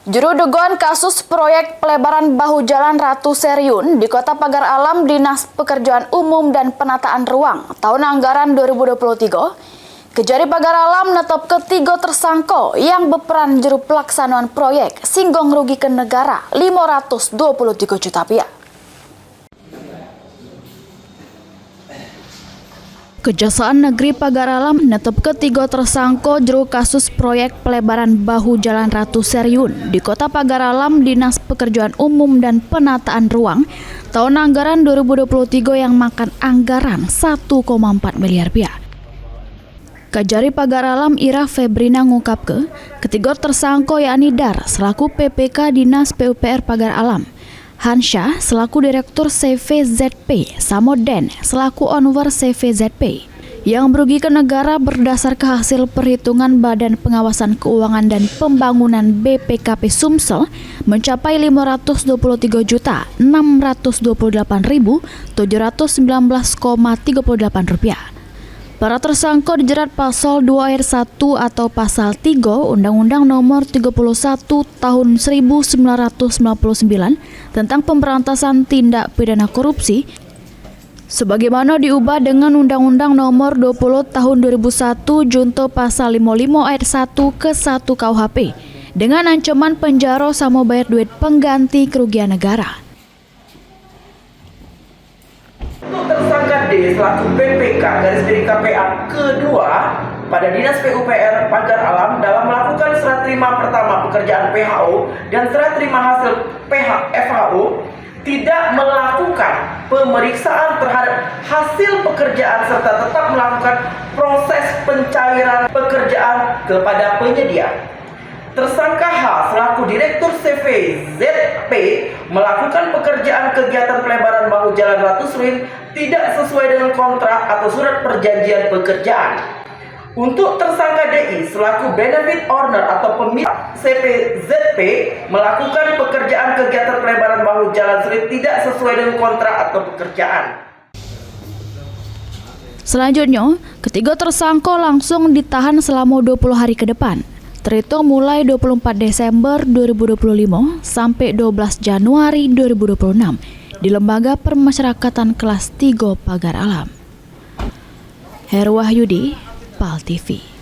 Juru dugaan kasus proyek pelebaran bahu jalan Ratu Seriun di Kota Pagar Alam Dinas Pekerjaan Umum dan Penataan Ruang tahun anggaran 2023, Kejari Pagar Alam netap ketiga tersangka yang berperan juru pelaksanaan proyek singgung rugi ke negara 523 juta rupiah. Kejaksaan Negeri Pagar Alam netap ketiga tersangka juru kasus proyek pelebaran bahu jalan Ratu Seriun di Kota Pagar Alam Dinas Pekerjaan Umum dan Penataan Ruang tahun anggaran 2023 yang makan anggaran 1,4 miliar rupiah. Kejari Pagar Alam Ira Febrina ngungkap ketiga tersangka yakni Dar selaku PPK Dinas PUPR Pagar Alam, Hansyah selaku Direktur CVZP, Samoden selaku Onwar CVZP yang merugikan negara berdasarkan hasil perhitungan Badan Pengawasan Keuangan dan Pembangunan BPKP Sumsel mencapai 523.628.719,38 rupiah. Para tersangka dijerat pasal 2 ayat 1 atau pasal 3 Undang-Undang Nomor 31 Tahun 1999 tentang pemberantasan tindak pidana korupsi sebagaimana diubah dengan Undang-Undang Nomor 20 Tahun 2001 junto pasal 55 ayat 1 ke 1 KUHP dengan ancaman penjara sama bayar duit pengganti kerugian negara. Tersangka D selaku PPK garis miring KPA kedua pada Dinas PUPR Pagar Alam dalam melakukan serah terima pertama pekerjaan PHO dan serah terima hasil FHO tidak melakukan pemeriksaan terhadap hasil pekerjaan serta tetap melakukan proses pencairan pekerjaan kepada penyedia. Tersangka H selaku Direktur CVZP melakukan pekerjaan kegiatan pelebaran bahu jalan Ratu Seriun tidak sesuai dengan kontrak atau surat perjanjian pekerjaan. Untuk tersangka DI selaku Benefit Owner atau pemilik CVZP melakukan pekerjaan kegiatan pelebaran bahu jalan Seriun tidak sesuai dengan kontrak atau pekerjaan. Selanjutnya, ketiga tersangka langsung ditahan selama 20 hari ke depan, terhitung mulai 24 Desember 2025 sampai 12 Januari 2026 di Lembaga Permasyarakatan Kelas 3 Pagar Alam. Herwahyudi, PAL TV.